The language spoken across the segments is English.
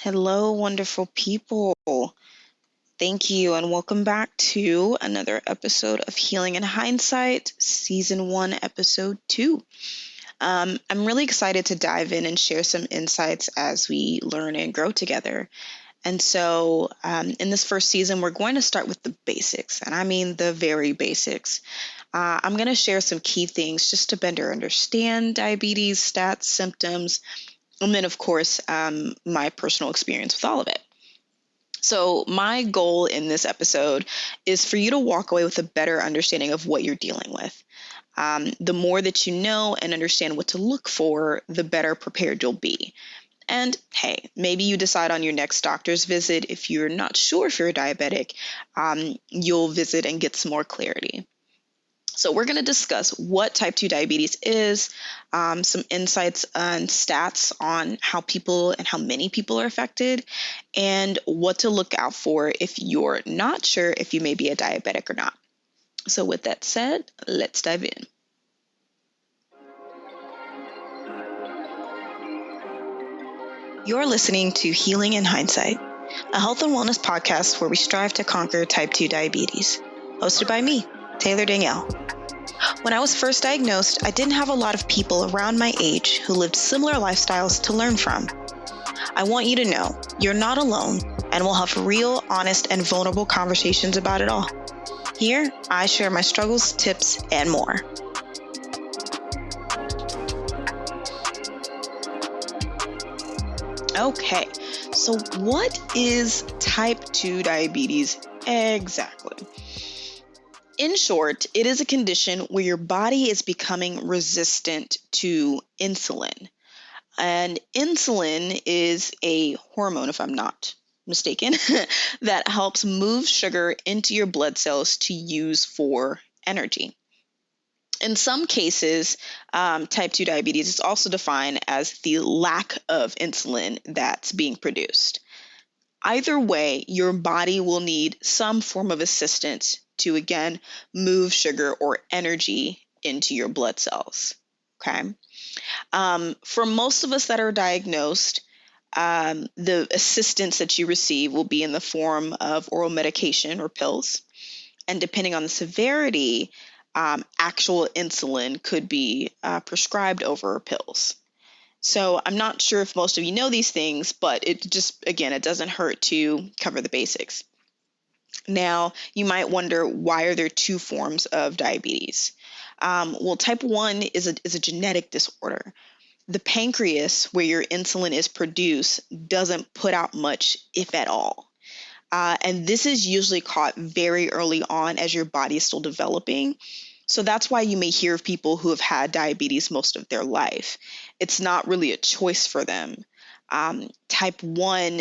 Hello, wonderful people. Thank you, and welcome back to another episode of Healing in Hindsight, Season 1, Episode 2. I'm really excited to dive in and share some insights as we learn and grow together. And so, in this first season, we're going to start with the basics, and I mean the very basics. I'm going to share some key things just to better understand diabetes, stats, symptoms, and then, of course, my personal experience with all of it. So, my goal in this episode is for you to walk away with a better understanding of what you're dealing with. The more that you know and understand what to look for, the better prepared you'll be. And hey, maybe you decide on your next doctor's visit, if you're not sure if you're a diabetic, you'll visit and get some more clarity. So we're going to discuss what type 2 diabetes is, some insights and stats on how people and how many people are affected, and what to look out for if you're not sure if you may be a diabetic or not. So with that said, let's dive in. You're listening to Healing in Hindsight, a health and wellness podcast where we strive to conquer type 2 diabetes. Hosted by me, Taylor Danielle. When I was first diagnosed, I didn't have a lot of people around my age who lived similar lifestyles to learn from. I want you to know you're not alone, and we'll have real, honest, and vulnerable conversations about it all. Here, I share my struggles, tips, and more. Okay, so what is type 2 diabetes exactly? In short, it is a condition where your body is becoming resistant to insulin. And insulin is a hormone, if I'm not mistaken, that helps move sugar into your blood cells to use for energy. In some cases, type 2 diabetes is also defined as the lack of insulin that's being produced. Either way, your body will need some form of assistance to, again, move sugar or energy into your blood cells. Okay. For most of us that are diagnosed, the assistance that you receive will be in the form of oral medication or pills. And depending on the severity, actual insulin could be prescribed over pills. So I'm not sure if most of you know these things, but it doesn't hurt to cover the basics. Now, you might wonder, why are there two forms of diabetes? Well, type 1 is a genetic disorder. The pancreas, where your insulin is produced, doesn't put out much, if at all. And this is usually caught very early on as your body is still developing. So that's why you may hear of people who have had diabetes most of their life. It's not really a choice for them. Type 1,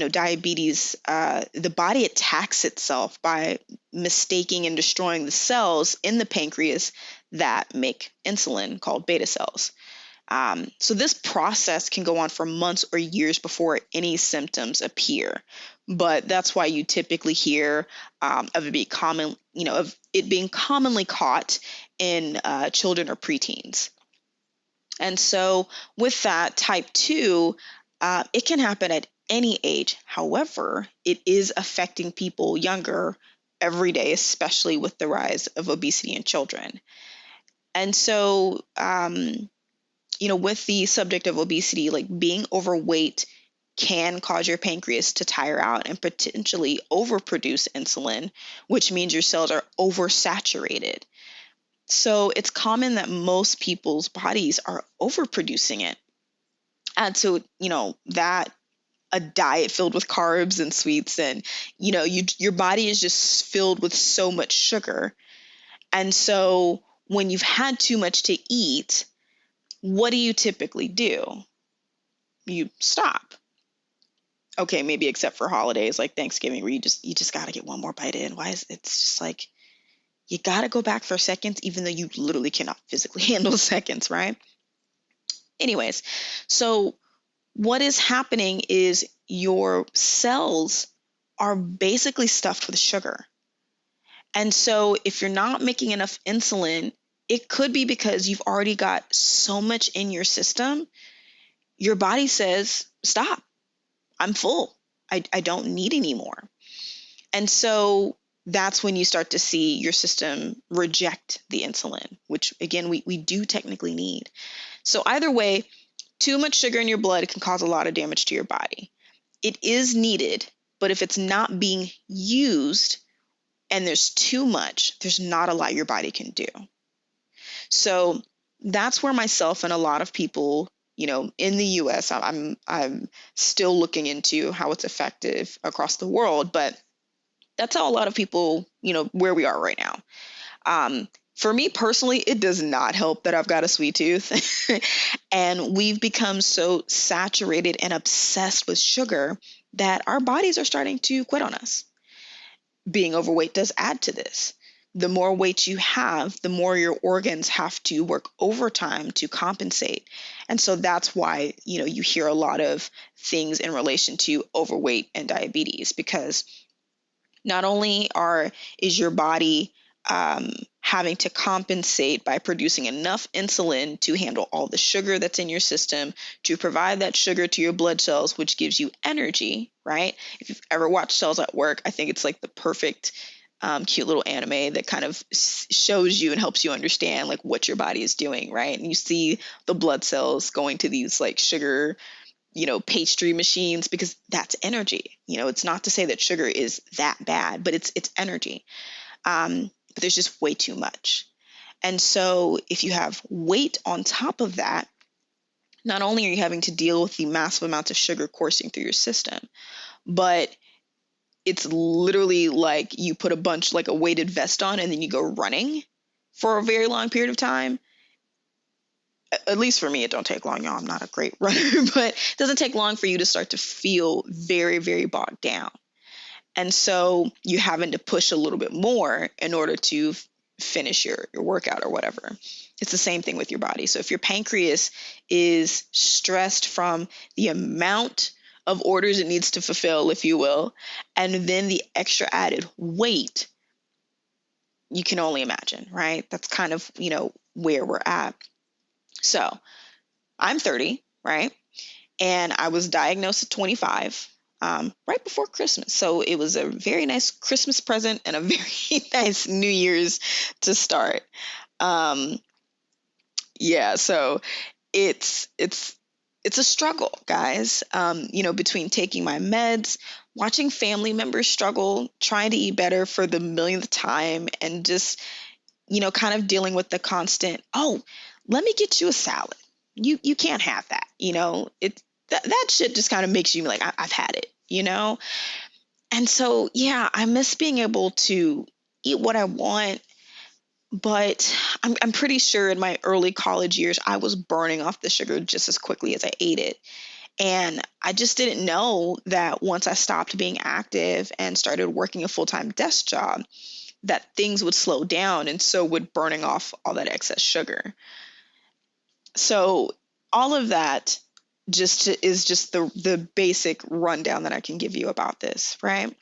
diabetes, the body attacks itself by mistaking and destroying the cells in the pancreas that make insulin, called beta cells. So this process can go on for months or years before any symptoms appear. But that's why you typically hear of it being commonly caught in children or preteens. And so with that, type 2, it can happen at any age. However, it is affecting people younger every day, especially with the rise of obesity in children. And so, with the subject of obesity, like being overweight can cause your pancreas to tire out and potentially overproduce insulin, which means your cells are oversaturated. So it's common that most people's bodies are overproducing it. And so, that a diet filled with carbs and sweets and, your body is just filled with so much sugar. And so when you've had too much to eat, what do you typically do? You stop. Okay, maybe except for holidays like Thanksgiving, where you just got to get one more bite in. Why is it's just like you got to go back for seconds, even though you literally cannot physically handle seconds, right? Anyways, so what is happening is your cells are basically stuffed with sugar. And so if you're not making enough insulin, it could be because you've already got so much in your system. Your body says, stop. I'm full. I don't need any more. And so that's when you start to see your system reject the insulin, which again, we do technically need. So either way, too much sugar in your blood can cause a lot of damage to your body. It is needed, but if it's not being used and there's too much, there's not a lot your body can do. So that's where myself and a lot of people, in the US, I'm still looking into how it's effective across the world, but that's how a lot of people, where we are right now. For me personally, it does not help that I've got a sweet tooth. And we've become so saturated and obsessed with sugar that our bodies are starting to quit on us. Being overweight does add to this. The more weight you have, the more your organs have to work overtime to compensate. And so that's why, you hear a lot of things in relation to overweight and diabetes, because not only is your body having to compensate by producing enough insulin to handle all the sugar that's in your system, to provide that sugar to your blood cells, which gives you energy, right? If you've ever watched Cells at Work, I think it's like the perfect cute little anime that kind of shows you and helps you understand like what your body is doing, right? And you see the blood cells going to these like sugar pastry machines, because that's energy. It's not to say that sugar is that bad, but it's energy. But there's just way too much. And so if you have weight on top of that, not only are you having to deal with the massive amounts of sugar coursing through your system, but it's literally like you put a weighted vest on and then you go running for a very long period of time. At least for me, it don't take long, y'all. I'm not a great runner, but it doesn't take long for you to start to feel very, very bogged down. And so you're having to push a little bit more in order to finish your workout or whatever. It's the same thing with your body. So if your pancreas is stressed from the amount of orders it needs to fulfill, if you will, and then the extra added weight, you can only imagine, right? That's kind of, where we're at. So I'm 30, right? And I was diagnosed at 25, right before Christmas. So it was a very nice Christmas present and a very nice New Year's to start. Yeah, so it's a struggle, guys. Between taking my meds, watching family members struggle, trying to eat better for the millionth time, and just, kind of dealing with the constant, oh, let me get you a salad. You can't have that. That shit just kind of makes you like, I've had it, And so, yeah, I miss being able to eat what I want, but I'm pretty sure in my early college years, I was burning off the sugar just as quickly as I ate it. And I just didn't know that once I stopped being active and started working a full-time desk job, that things would slow down, and so would burning off all that excess sugar. So all of that is just the basic rundown that I can give you about this, right?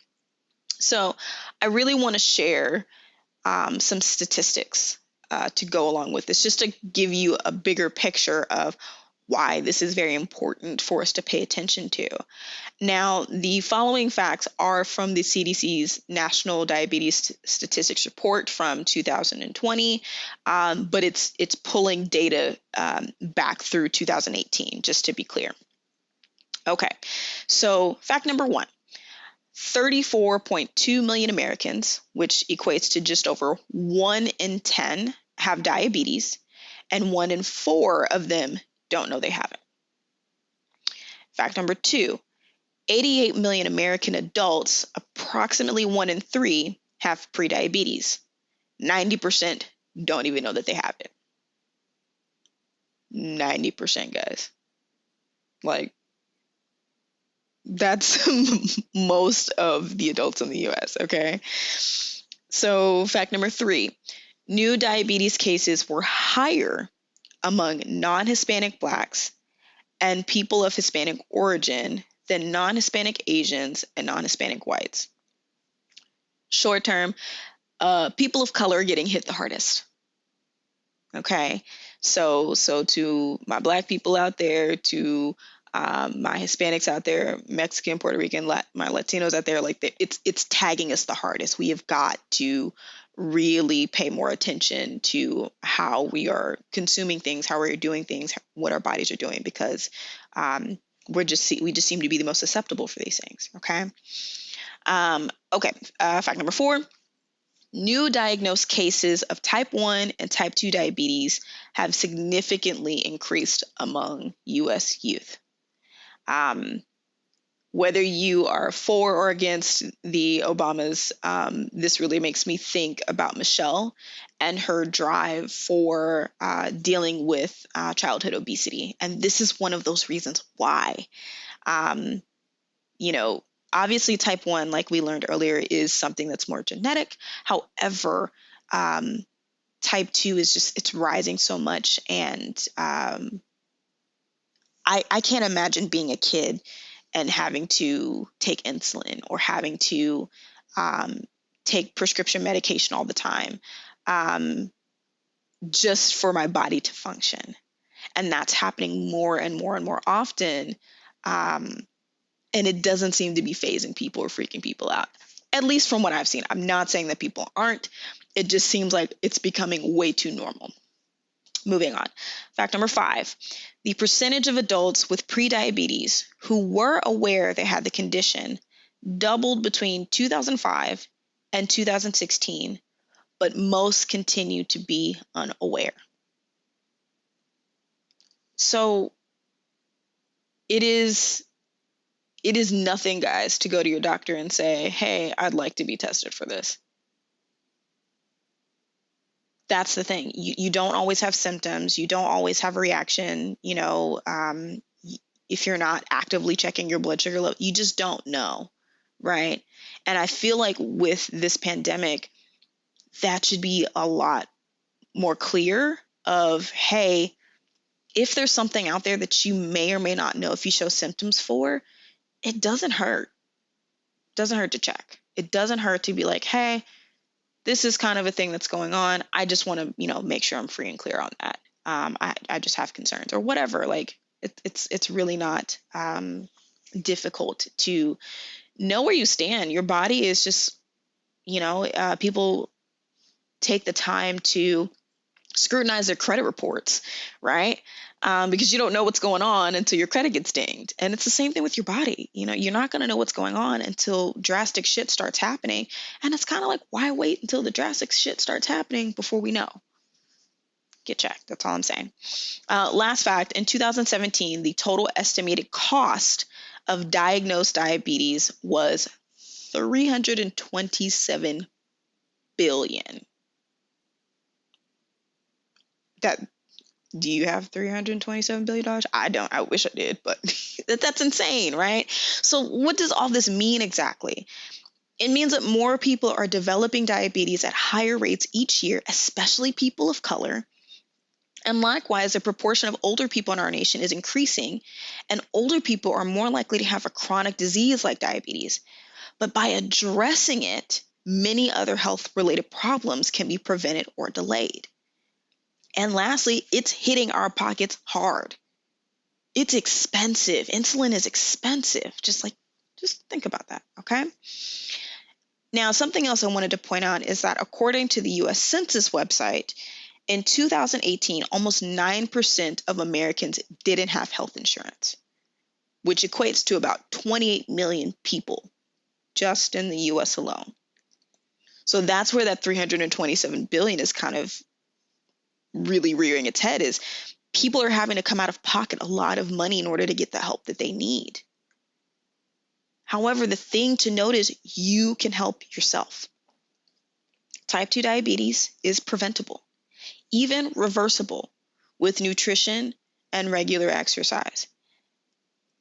So I really want to share some statistics to go along with this, just to give you a bigger picture of why this is very important for us to pay attention to. Now, the following facts are from the CDC's National Diabetes Statistics Report from 2020, but it's pulling data back through 2018, just to be clear. Okay, so fact number one. 34.2 million Americans, which equates to just over 1 in 10, have diabetes, and 1 in 4 of them don't know they have it. Fact number two, 88 million American adults, approximately 1 in 3, have prediabetes. 90% don't even know that they have it. 90%, guys. Like, that's most of the adults in the US, okay? So fact number three, new diabetes cases were higher among non-Hispanic Blacks and people of Hispanic origin than non-Hispanic Asians and non-Hispanic whites. Short term, people of color are getting hit the hardest. Okay, so to my Black people out there, to my Hispanics out there, Mexican, Puerto Rican, my Latinos out there, like it's tagging us the hardest. We have got to really pay more attention to how we are consuming things, how we're doing things, what our bodies are doing, because we just seem to be the most susceptible for these things. Okay. Fact number 4. New diagnosed cases of type 1 and type 2 diabetes have significantly increased among U.S. youth. Whether you are for or against the Obamas, this really makes me think about Michelle and her drive for dealing with childhood obesity. And this is one of those reasons why. You know, obviously type 1, like we learned earlier, is something that's more genetic. However, type 2 is just, it's rising so much. And I can't imagine being a kid and having to take insulin or having to take prescription medication all the time, just for my body to function. And that's happening more and more and more often. And it doesn't seem to be phasing people or freaking people out, at least from what I've seen. I'm not saying that people aren't. It just seems like it's becoming way too normal. Moving on. Fact number 5, the percentage of adults with prediabetes who were aware they had the condition doubled between 2005 and 2016, but most continue to be unaware. So it is nothing, guys, to go to your doctor and say, hey, I'd like to be tested for this. That's the thing. You don't always have symptoms. You don't always have a reaction. If you're not actively checking your blood sugar level, you just don't know, right? And I feel like with this pandemic, that should be a lot more clear of, hey, if there's something out there that you may or may not know if you show symptoms for, it doesn't hurt. It doesn't hurt to check. It doesn't hurt to be like, hey, this is kind of a thing that's going on. I just want to, make sure I'm free and clear on that. I just have concerns or whatever. Like it's really not difficult to know where you stand. Your body is just, people take the time to scrutinize their credit reports, right? Because you don't know what's going on until your credit gets dinged. And it's the same thing with your body. You're not going to know what's going on until drastic shit starts happening. And it's kind of like, why wait until the drastic shit starts happening before we know? Get checked. That's all I'm saying. Last fact, in 2017, the total estimated cost of diagnosed diabetes was $327 billion. Do you have $327 billion? I don't. I wish I did, but that's insane, right? So what does all this mean exactly? It means that more people are developing diabetes at higher rates each year, especially people of color. And likewise, the proportion of older people in our nation is increasing, and older people are more likely to have a chronic disease like diabetes. But by addressing it, many other health-related problems can be prevented or delayed. And lastly, it's hitting our pockets hard. It's expensive. Insulin is expensive. Just think about that, okay? Now, something else I wanted to point out is that according to the U.S. Census website, in 2018, almost 9% of Americans didn't have health insurance, which equates to about 28 million people just in the U.S. alone. So that's where that $327 billion is kind of really rearing its head, is people are having to come out of pocket a lot of money in order to get the help that they need. However, the thing to note is you can help yourself. Type 2 diabetes is preventable, even reversible, with nutrition and regular exercise.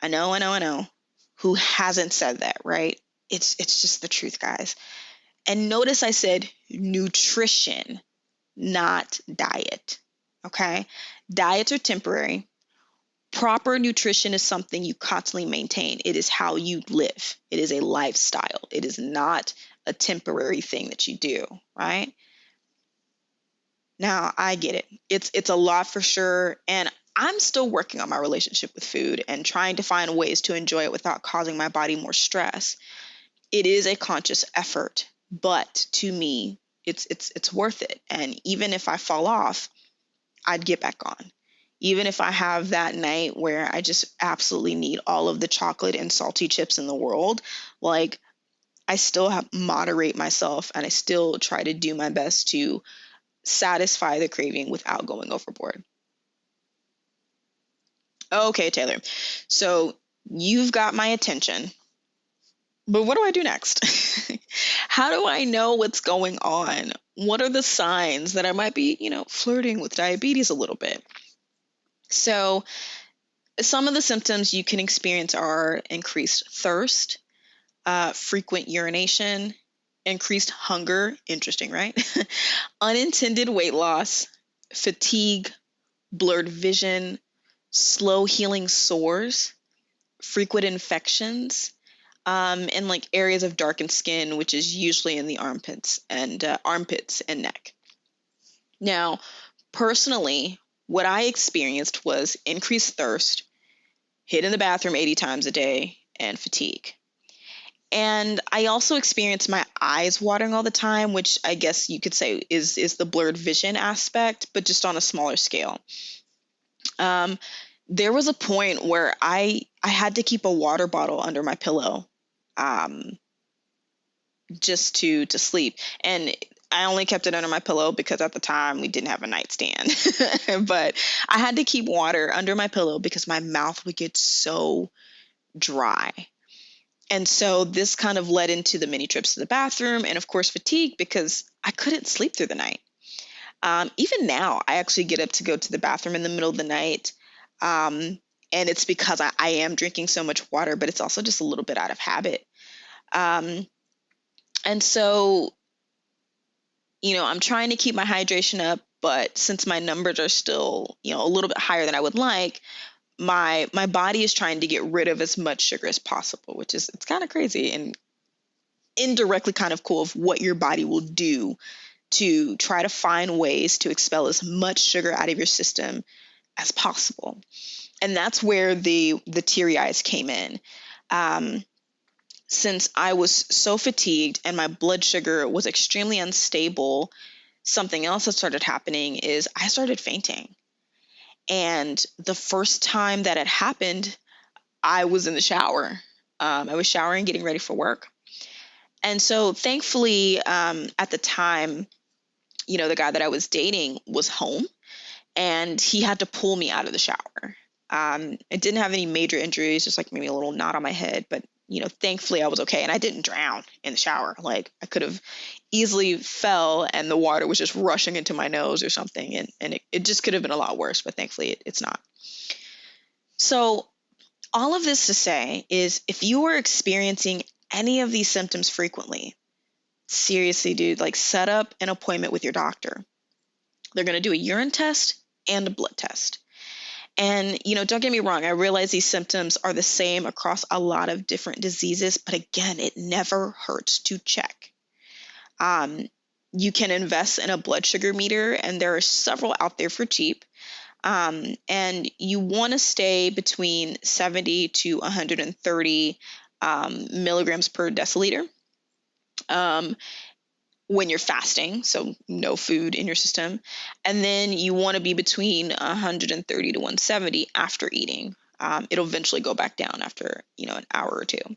I know. Who hasn't said that, right? It's just the truth, guys. And notice I said nutrition, not diet, okay? Diets are temporary. Proper nutrition is something you constantly maintain. It is how you live. It is a lifestyle. It is not a temporary thing that you do, right? Now, I get it. It's a lot for sure. And I'm still working on my relationship with food and trying to find ways to enjoy it without causing my body more stress. It is a conscious effort, but to me, it's worth it. And even if I fall off, I'd get back on. Even if I have that night where I just absolutely need all of the chocolate and salty chips in the world, like I still have moderate myself and I still try to do my best to satisfy the craving without going overboard. Okay, Taylor. So you've got my attention, but what do I do next? How do I know what's going on? What are the signs that I might be, flirting with diabetes a little bit? So some of the symptoms you can experience are increased thirst, frequent urination, increased hunger, interesting, right? Unintended weight loss, fatigue, blurred vision, slow healing sores, frequent infections, and like areas of darkened skin, which is usually in the armpits and neck. Now, personally, what I experienced was increased thirst, hitting the bathroom 80 times a day, and fatigue. And I also experienced my eyes watering all the time, which I guess you could say is the blurred vision aspect, but just on a smaller scale. There was a point where I had to keep a water bottle under my pillow, um, just to sleep. And I only kept it under my pillow because at the time we didn't have a nightstand. But I had to keep water under my pillow because my mouth would get so dry. And so this kind of led into the many trips to the bathroom and, of course, fatigue because I couldn't sleep through the night. Even now, I actually get up to go to the bathroom in the middle of the night. And it's because I am drinking so much water, but it's also just a little bit out of habit. And so, I'm trying to keep my hydration up, but since my numbers are still, a little bit higher than I would like, my body is trying to get rid of as much sugar as possible, which is, it's kind of crazy and indirectly kind of cool of what your body will do to try to find ways to expel as much sugar out of your system as possible. And that's where the teary eyes came in. Since I was so fatigued and my blood sugar was extremely unstable, something else that started happening is I started fainting. And the first time that it happened, I was in the shower. I was showering, getting ready for work. And so thankfully, at the time, the guy that I was dating was home and he had to pull me out of the shower. I didn't have any major injuries, just like maybe a little knot on my head, but thankfully I was okay. And I didn't drown in the shower. Like I could have easily fell and the water was just rushing into my nose or something. And it just could have been a lot worse, but thankfully it's not. So all of this to say is if you are experiencing any of these symptoms frequently, seriously, dude, like set up an appointment with your doctor. They're going to do a urine test and a blood test. And, don't get me wrong, I realize these symptoms are the same across a lot of different diseases, but again, it never hurts to check. You can invest in a blood sugar meter, and there are several out there for cheap. And you want to stay between 70 to 130 milligrams per deciliter. When you're fasting, so no food in your system. And then you want to be between 130 to 170 after eating. It'll eventually go back down after, an hour or two.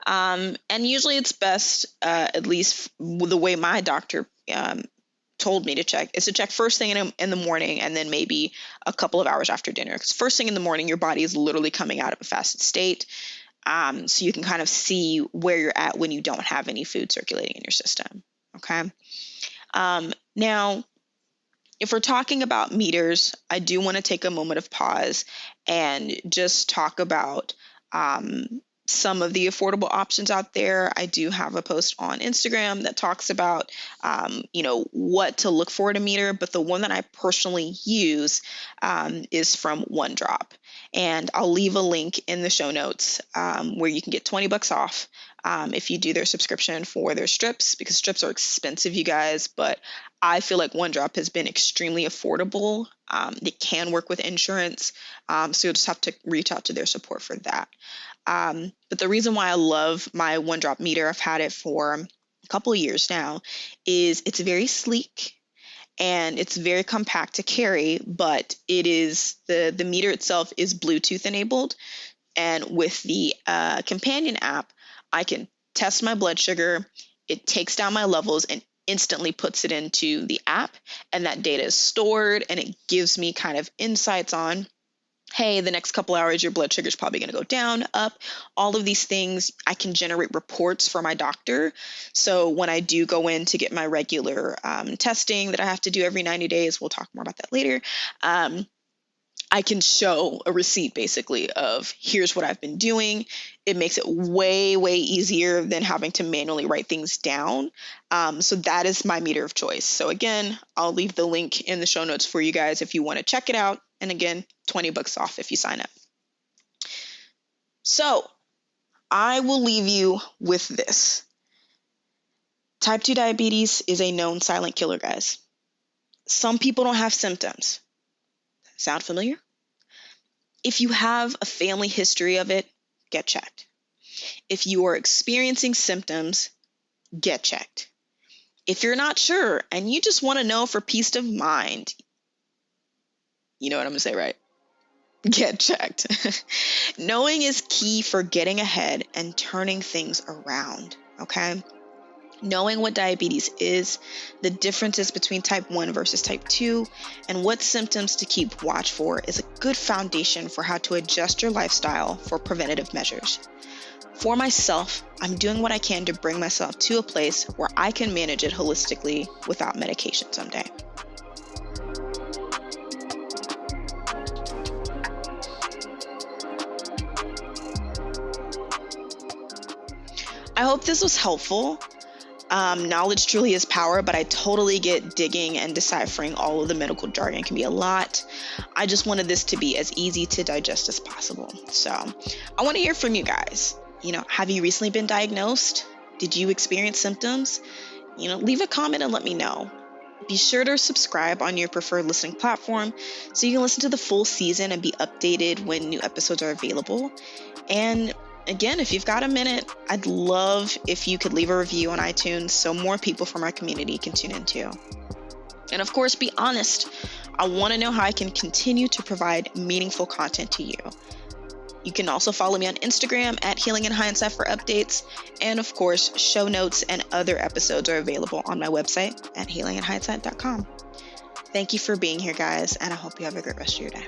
And usually it's best, at least the way my doctor told me to check, is to check first thing in the morning and then maybe a couple of hours after dinner. Because first thing in the morning, your body is literally coming out of a fasted state. So you can kind of see where you're at when you don't have any food circulating in your system. Okay. Now, if we're talking about meters, I do want to take a moment of pause and just talk about some of the affordable options out there. I do have a post on Instagram that talks about, what to look for in a meter, but the one that I personally use is from One Drop. And I'll leave a link in the show notes where you can get $20 off if you do their subscription for their strips, because strips are expensive, you guys, but I feel like One Drop has been extremely affordable. It can work with insurance, so you'll just have to reach out to their support for that. But the reason why I love my One Drop meter, I've had it for a couple of years now, is it's very sleek and it's very compact to carry, but it is the meter itself is Bluetooth enabled. And with the companion app, I can test my blood sugar. It takes down my levels and instantly puts it into the app, and that data is stored, and it gives me kind of insights on, hey, the next couple hours, your blood sugar is probably going to go down, up, all of these things. I can generate reports for my doctor. So when I do go in to get my regular testing that I have to do every 90 days, we'll talk more about that later. I can show a receipt basically of here's what I've been doing. It makes it way, way easier than having to manually write things down. So that is my meter of choice. So again, I'll leave the link in the show notes for you guys if you want to check it out. And again, $20 off if you sign up. So I will leave you with this. Type 2 diabetes is a known silent killer, guys. Some people don't have symptoms. Sound familiar? If you have a family history of it, get checked. If you are experiencing symptoms, get checked. If you're not sure and you just want to know for peace of mind, you know what I'm going to say, right? Get checked. Knowing is key for getting ahead and turning things around, okay? Knowing what diabetes is, the differences between type 1 versus type 2, and what symptoms to keep watch for is a good foundation for how to adjust your lifestyle for preventative measures. For myself, I'm doing what I can to bring myself to a place where I can manage it holistically without medication someday. I hope this was helpful. Knowledge truly is power, but I totally get digging and deciphering all of the medical jargon can be a lot. I just wanted this to be as easy to digest as possible. So I want to hear from you guys. Have you recently been diagnosed? Did you experience symptoms? Leave a comment and let me know. Be sure to subscribe on your preferred listening platform so you can listen to the full season and be updated when new episodes are available. And again, if you've got a minute, I'd love if you could leave a review on iTunes so more people from our community can tune in too. And of course, be honest. I want to know how I can continue to provide meaningful content to you. You can also follow me on Instagram at Healing in Hindsight for updates. And of course, show notes and other episodes are available on my website at healinginhindsight.com. Thank you for being here, guys, and I hope you have a great rest of your day.